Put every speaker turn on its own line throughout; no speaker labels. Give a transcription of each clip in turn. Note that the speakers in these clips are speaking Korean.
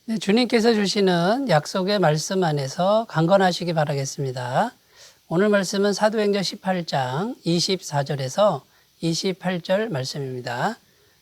네, 주님께서 주시는 약속의 말씀 안에서 강건하시기 바라겠습니다. 오늘 말씀은 사도행전 18장 24절에서 28절 말씀입니다.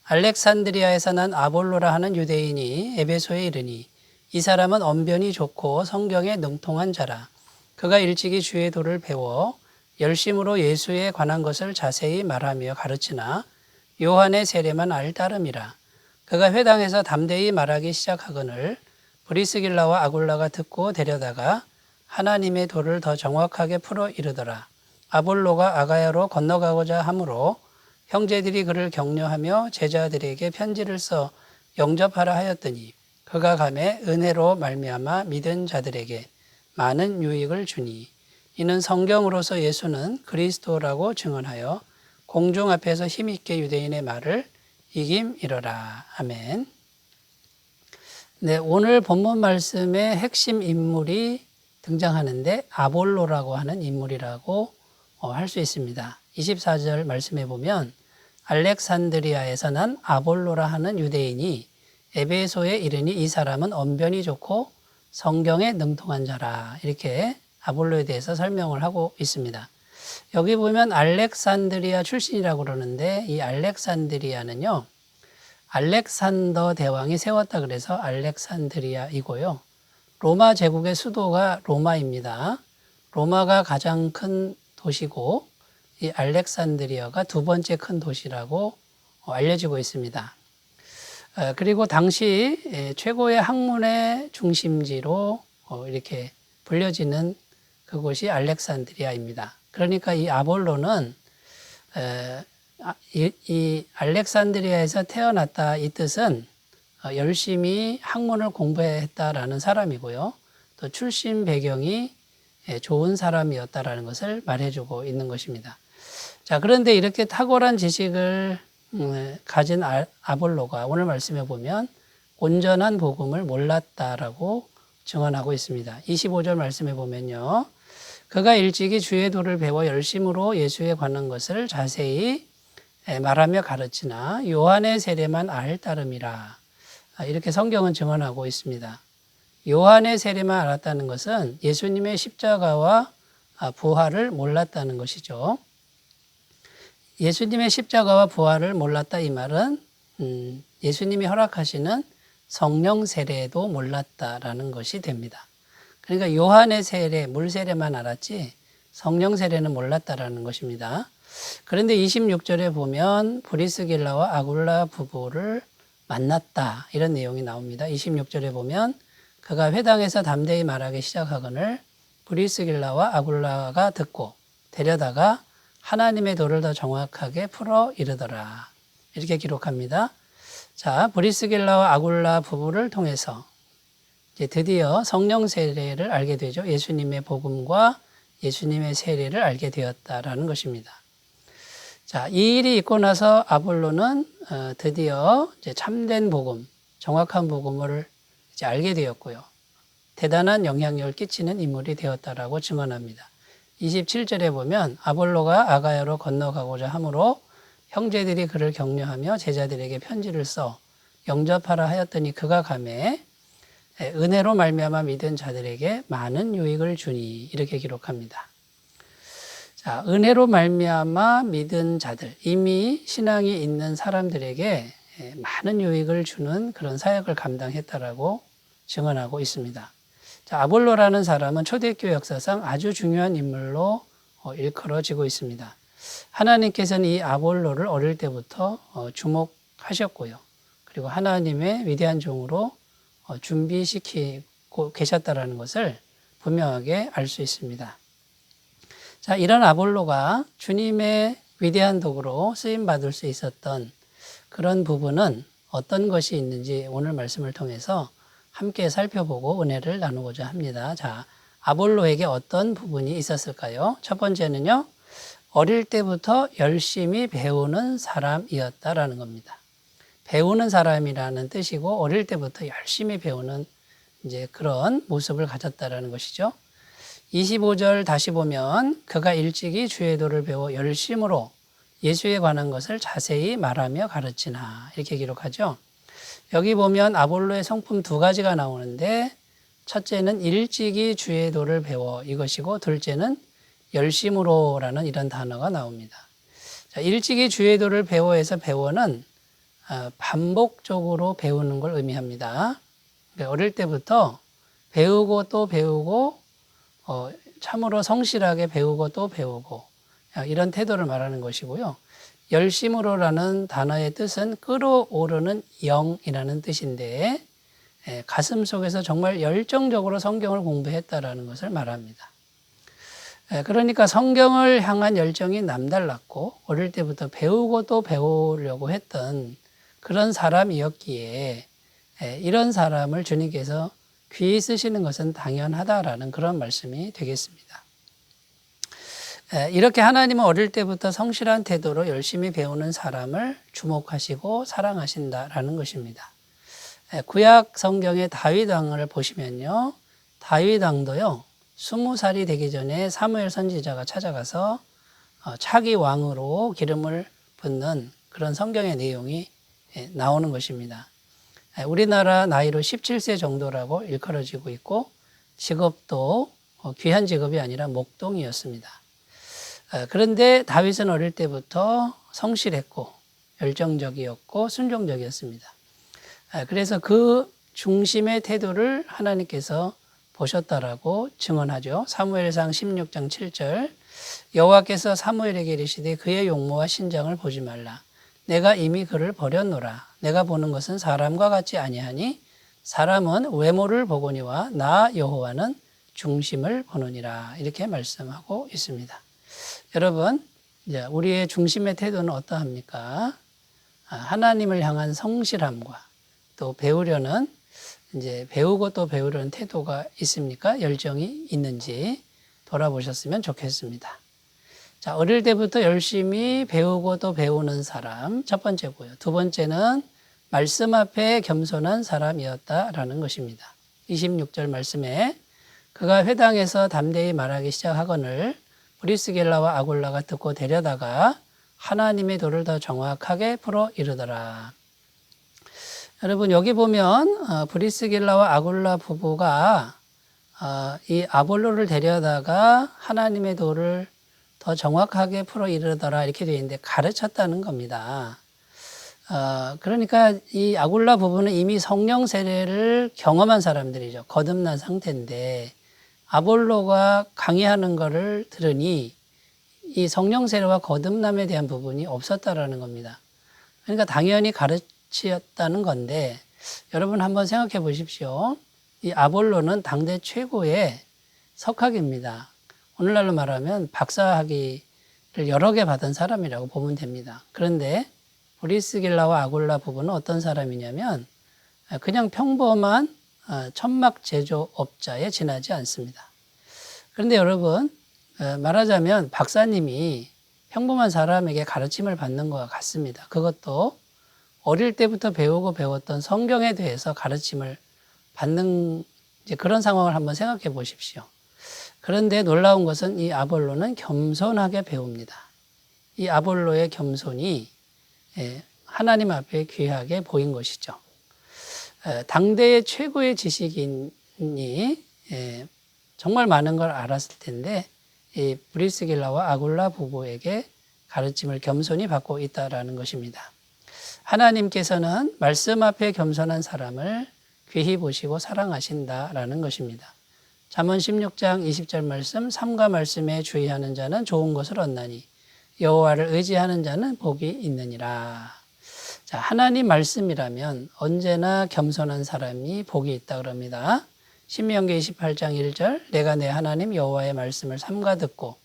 알렉산드리아에서 난 아볼로라 하는 유대인이 에베소에 이르니 이 사람은 언변이 좋고 성경에 능통한 자라. 그가 일찍이 주의 도를 배워 열심으로 예수에 관한 것을 자세히 말하며 가르치나 요한의 세례만 알 따름이라. 그가 회당에서 담대히 말하기 시작하거늘 브리스길라와 아굴라가 듣고 데려다가 하나님의 도를 더 정확하게 풀어 이르더라. 아볼로가 아가야로 건너가고자 하므로 형제들이 그를 격려하며 제자들에게 편지를 써 영접하라 하였더니 그가 가매 은혜로 말미암아 믿은 자들에게 많은 유익을 주니 이는 성경으로서 예수는 그리스도라고 증언하여 공중 앞에서 힘있게 유대인의 말을 이김이러라. 아멘. 네, 오늘 본문 말씀의 핵심 인물이 등장하는데 아볼로라고 하는 인물이라고 할 수 있습니다. 24절 말씀에 보면 알렉산드리아에서 난 아볼로라 하는 유대인이 에베소에 이르니 이 사람은 언변이 좋고 성경에 능통한 자라. 이렇게 아볼로에 대해서 설명을 하고 있습니다. 여기 보면 알렉산드리아 출신이라고 그러는데 이 알렉산드리아는요, 알렉산더 대왕이 세웠다 그래서 알렉산드리아이고요. 로마 제국의 수도가 로마입니다. 로마가 가장 큰 도시고 이 알렉산드리아가 두 번째 큰 도시라고 알려지고 있습니다. 그리고 당시 최고의 학문의 중심지로 이렇게 불려지는 그곳이 알렉산드리아입니다. 그러니까 이 아볼로는 이 알렉산드리아에서 태어났다 이 뜻은 열심히 학문을 공부했다라는 사람이고요. 또 출신 배경이 좋은 사람이었다라는 것을 말해주고 있는 것입니다. 자, 그런데 이렇게 탁월한 지식을 가진 아볼로가 오늘 말씀해 보면 온전한 복음을 몰랐다라고 증언하고 있습니다. 25절 말씀해 보면요. 그가 일찍이 주의 도를 배워 열심으로 예수에 관한 것을 자세히 말하며 가르치나 요한의 세례만 알 따름이라. 이렇게 성경은 증언하고 있습니다. 요한의 세례만 알았다는 것은 예수님의 십자가와 부활을 몰랐다는 것이죠. 예수님의 십자가와 부활을 몰랐다 이 말은 예수님이 허락하시는 성령 세례도 몰랐다라는 것이 됩니다. 그러니까 요한의 세례, 물 세례만 알았지 성령 세례는 몰랐다라는 것입니다. 그런데 26절에 보면 브리스길라와 아굴라 부부를 만났다 이런 내용이 나옵니다. 26절에 보면 그가 회당에서 담대히 말하기 시작하거늘 브리스길라와 아굴라가 듣고 데려다가 하나님의 도를 더 정확하게 풀어 이르더라. 이렇게 기록합니다. 자, 브리스길라와 아굴라 부부를 통해서 이제 드디어 성령 세례를 알게 되죠. 예수님의 복음과 예수님의 세례를 알게 되었다라는 것입니다. 자, 이 일이 있고 나서 아볼로는 드디어 이제 참된 복음, 정확한 복음을 이제 알게 되었고요. 대단한 영향력을 끼치는 인물이 되었다라고 증언합니다. 27절에 보면 아볼로가 아가야로 건너가고자 하므로 형제들이 그를 격려하며 제자들에게 편지를 써 영접하라 하였더니 그가 가매 은혜로 말미암아 믿은 자들에게 많은 유익을 주니 이렇게 기록합니다. 자, 은혜로 말미암아 믿은 자들, 이미 신앙이 있는 사람들에게 많은 유익을 주는 그런 사역을 감당했다라고 증언하고 있습니다. 자, 아볼로라는 사람은 초대교회 역사상 아주 중요한 인물로 일컬어지고 있습니다. 하나님께서는 이 아볼로를 어릴 때부터 주목하셨고요. 그리고 하나님의 위대한 종으로 준비시키고 계셨다라는 것을 분명하게 알 수 있습니다. 자, 이런 아볼로가 주님의 위대한 도구로 쓰임받을 수 있었던 그런 부분은 어떤 것이 있는지 오늘 말씀을 통해서 함께 살펴보고 은혜를 나누고자 합니다. 자, 아볼로에게 어떤 부분이 있었을까요? 첫 번째는요, 어릴 때부터 열심히 배우는 사람이었다라는 겁니다. 배우는 사람이라는 뜻이고 어릴 때부터 열심히 배우는 이제 그런 모습을 가졌다라는 것이죠. 25절 다시 보면 그가 일찍이 주의 도를 배워 열심으로 예수에 관한 것을 자세히 말하며 가르치나 이렇게 기록하죠. 여기 보면 아볼로의 성품 두 가지가 나오는데 첫째는 일찍이 주의 도를 배워 이것이고 둘째는 열심으로라는 이런 단어가 나옵니다. 자, 일찍이 주의 도를 배워에서 배워는 반복적으로 배우는 걸 의미합니다. 그러니까 어릴 때부터 배우고 또 배우고 참으로 성실하게 배우고 또 배우고 이런 태도를 말하는 것이고요. 열심으로라는 단어의 뜻은 끌어오르는 영이라는 뜻인데 가슴 속에서 정말 열정적으로 성경을 공부했다라는 것을 말합니다. 그러니까 성경을 향한 열정이 남달랐고 어릴 때부터 배우고 또 배우려고 했던 그런 사람이었기에 이런 사람을 주님께서 귀히 쓰시는 것은 당연하다라는 그런 말씀이 되겠습니다. 이렇게 하나님은 어릴 때부터 성실한 태도로 열심히 배우는 사람을 주목하시고 사랑하신다라는 것입니다. 구약 성경의 다윗 왕을 보시면요. 다윗 왕도요. 20살이 되기 전에 사무엘 선지자가 찾아가서 차기 왕으로 기름을 붓는 그런 성경의 내용이 나오는 것입니다. 우리나라 나이로 17세 정도라고 일컬어지고 있고 직업도 귀한 직업이 아니라 목동이었습니다. 그런데 다윗은 어릴 때부터 성실했고 열정적이었고 순종적이었습니다. 그래서 그 중심의 태도를 하나님께서 보셨다라고 증언하죠. 사무엘상 16장 7절 여호와께서 사무엘에게 이르시되 그의 용모와 신장을 보지 말라. 내가 이미 그를 버렸노라. 내가 보는 것은 사람과 같지 아니하니 사람은 외모를 보거니와 나 여호와는 중심을 보느니라. 이렇게 말씀하고 있습니다. 여러분, 이제 우리의 중심의 태도는 어떠합니까? 하나님을 향한 성실함과 또 배우려는 이제 배우고 또 배우려는 태도가 있습니까? 열정이 있는지 돌아보셨으면 좋겠습니다. 자, 어릴 때부터 열심히 배우고 또 배우는 사람 첫 번째고요. 두 번째는 말씀 앞에 겸손한 사람이었다라는 것입니다. 26절 말씀에 그가 회당에서 담대히 말하기 시작하거늘 브리스길라와 아굴라가 듣고 데려다가 하나님의 도를 더 정확하게 풀어 이르더라. 여러분 여기 보면 브리스길라와 아굴라 부부가 이 아볼로를 데려다가 하나님의 도를 더 정확하게 풀어 이르더라 이렇게 되어 있는데 가르쳤다는 겁니다. 그러니까 이 아굴라 부부는 이미 성령 세례를 경험한 사람들이죠. 거듭난 상태인데 아볼로가 강의하는 것을 들으니 이 성령 세례와 거듭남에 대한 부분이 없었다라는 겁니다. 그러니까 당연히 가르치었다는 건데 여러분 한번 생각해 보십시오. 이 아볼로는 당대 최고의 석학입니다. 오늘날로 말하면 박사학위를 여러 개 받은 사람이라고 보면 됩니다. 그런데 브리스길라와 아굴라 부부는 어떤 사람이냐면 그냥 평범한 천막 제조업자에 지나지 않습니다. 그런데 여러분 말하자면 박사님이 평범한 사람에게 가르침을 받는 것과 같습니다. 그것도 어릴 때부터 배우고 배웠던 성경에 대해서 가르침을 받는 이제 그런 상황을 한번 생각해 보십시오. 그런데 놀라운 것은 이 아볼로는 겸손하게 배웁니다. 이 아볼로의 겸손이 하나님 앞에 귀하게 보인 것이죠. 당대의 최고의 지식인이 정말 많은 걸 알았을 텐데 이 브리스길라와 아굴라 부부에게 가르침을 겸손히 받고 있다라는 것입니다. 하나님께서는 말씀 앞에 겸손한 사람을 귀히 보시고 사랑하신다라는 것입니다. 잠언 16장 20절 말씀 삼가 말씀에 주의하는 자는 좋은 것을 얻나니 여호와를 의지하는 자는 복이 있느니라. 자, 하나님 말씀이라면 언제나 겸손한 사람이 복이 있다 그럽니다. 신명기 28장 1절 내가 내 하나님 여호와의 말씀을 삼가 듣고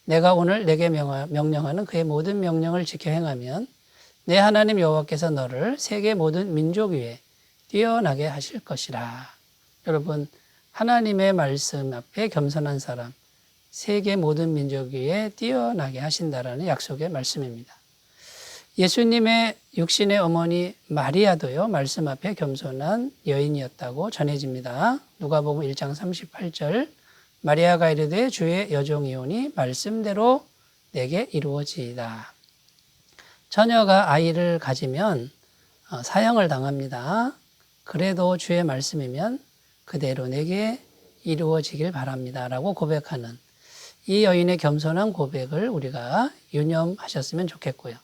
내가 오늘 내게 명령하는 그의 모든 명령을 지켜 행하면 내 하나님 여호와께서 너를 세계 모든 민족 위에 뛰어나게 하실 것이라. 여러분 하나님의 말씀 앞에 겸손한 사람 세계 모든 민족 위에 뛰어나게 하신다라는 약속의 말씀입니다. 예수님의 육신의 어머니 마리아도요 말씀 앞에 겸손한 여인이었다고 전해집니다. 누가복음 1장 38절 마리아가 이르되 주의 여종이오니 말씀대로 내게 이루어지이다. 처녀가 아이를 가지면 사형을 당합니다. 그래도 주의 말씀이면 그대로 내게 이루어지길 바랍니다. 라고 고백하는 이 여인의 겸손한 고백을 우리가 유념하셨으면 좋겠고요.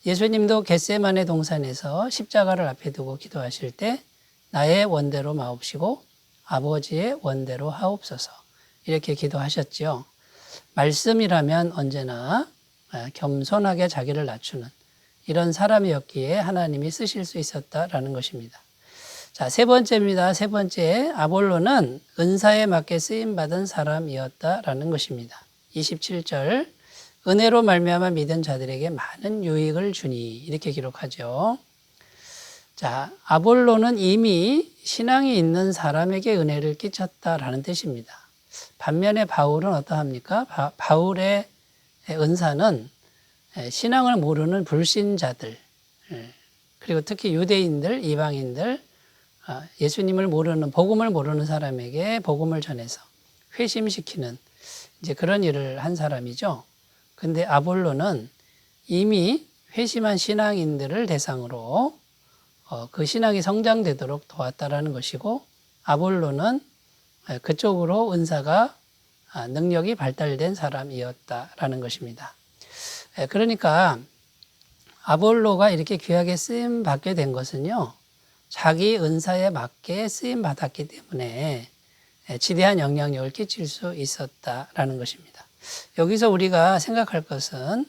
예수님도 겟세마네 동산에서 십자가를 앞에 두고 기도하실 때 나의 원대로 마옵시고 아버지의 원대로 하옵소서 이렇게 기도하셨지요. 말씀이라면 언제나 겸손하게 자기를 낮추는 이런 사람이었기에 하나님이 쓰실 수 있었다라는 것입니다. 자, 세 번째입니다. 세 번째, 아볼로는 은사에 맞게 쓰임받은 사람이었다라는 것입니다. 27절, 은혜로 말미암아 믿은 자들에게 많은 유익을 주니 이렇게 기록하죠. 자, 아볼로는 이미 신앙이 있는 사람에게 은혜를 끼쳤다라는 뜻입니다. 반면에 바울은 어떠합니까? 바울의 은사는 신앙을 모르는 불신자들, 그리고 특히 유대인들, 이방인들, 예수님을 모르는, 복음을 모르는 사람에게 복음을 전해서 회심시키는 이제 그런 일을 한 사람이죠. 근데 아볼로는 이미 회심한 신앙인들을 대상으로 그 신앙이 성장되도록 도왔다라는 것이고, 아볼로는 그쪽으로 은사가 능력이 발달된 사람이었다라는 것입니다. 그러니까 아볼로가 이렇게 귀하게 쓰임 받게 된 것은요, 자기 은사에 맞게 쓰임 받았기 때문에 지대한 영향력을 끼칠 수 있었다라는 것입니다. 여기서 우리가 생각할 것은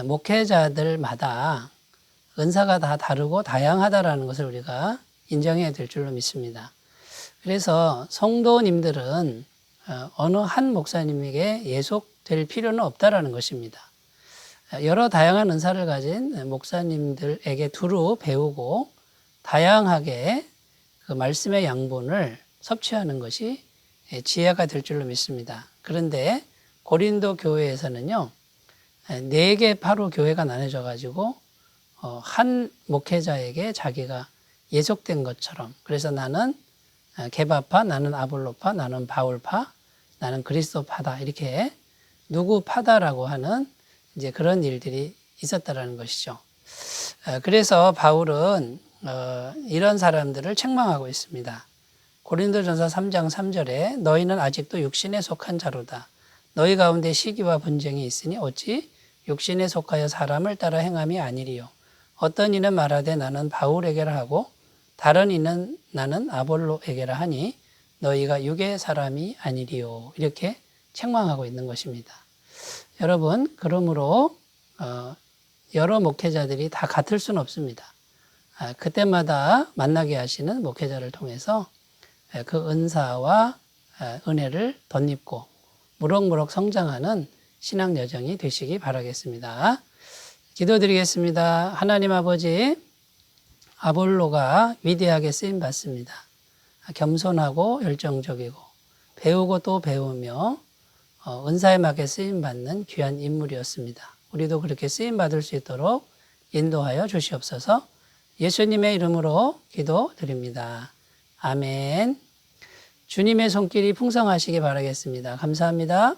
목회자들마다 은사가 다 다르고 다양하다라는 것을 우리가 인정해야 될 줄로 믿습니다. 그래서 성도님들은 어느 한 목사님에게 예속될 필요는 없다라는 것입니다. 여러 다양한 은사를 가진 목사님들에게 두루 배우고 다양하게 그 말씀의 양분을 섭취하는 것이 지혜가 될 줄로 믿습니다. 그런데 고린도 교회에서는요, 4개 파로 교회가 나눠져 가지고 한 목회자에게 자기가 예속된 것처럼, 그래서 나는 게바파, 나는 아볼로파, 나는 바울파, 나는 그리스도파다, 이렇게 누구 파다라고 하는 이제 그런 일들이 있었다라는 것이죠. 그래서 바울은 이런 사람들을 책망하고 있습니다. 고린도전서 3장 3절에 너희는 아직도 육신에 속한 자로다. 너희 가운데 시기와 분쟁이 있으니 어찌 육신에 속하여 사람을 따라 행함이 아니리요. 어떤 이는 말하되 나는 바울에게라 하고 다른 이는 나는 아볼로에게라 하니 너희가 육의 사람이 아니리요. 이렇게 책망하고 있는 것입니다. 여러분, 그러므로 여러 목회자들이 다 같을 수는 없습니다. 그때마다 만나게 하시는 목회자를 통해서 그 은사와 은혜를 덧입고 무럭무럭 성장하는 신앙 여정이 되시기 바라겠습니다. 기도드리겠습니다. 하나님 아버지, 아볼로가 위대하게 쓰임 받습니다. 겸손하고 열정적이고 배우고 또 배우며 은사에 맞게 쓰임 받는 귀한 인물이었습니다. 우리도 그렇게 쓰임 받을 수 있도록 인도하여 주시옵소서. 예수님의 이름으로 기도드립니다. 아멘. 주님의 손길이 풍성하시기 바라겠습니다. 감사합니다.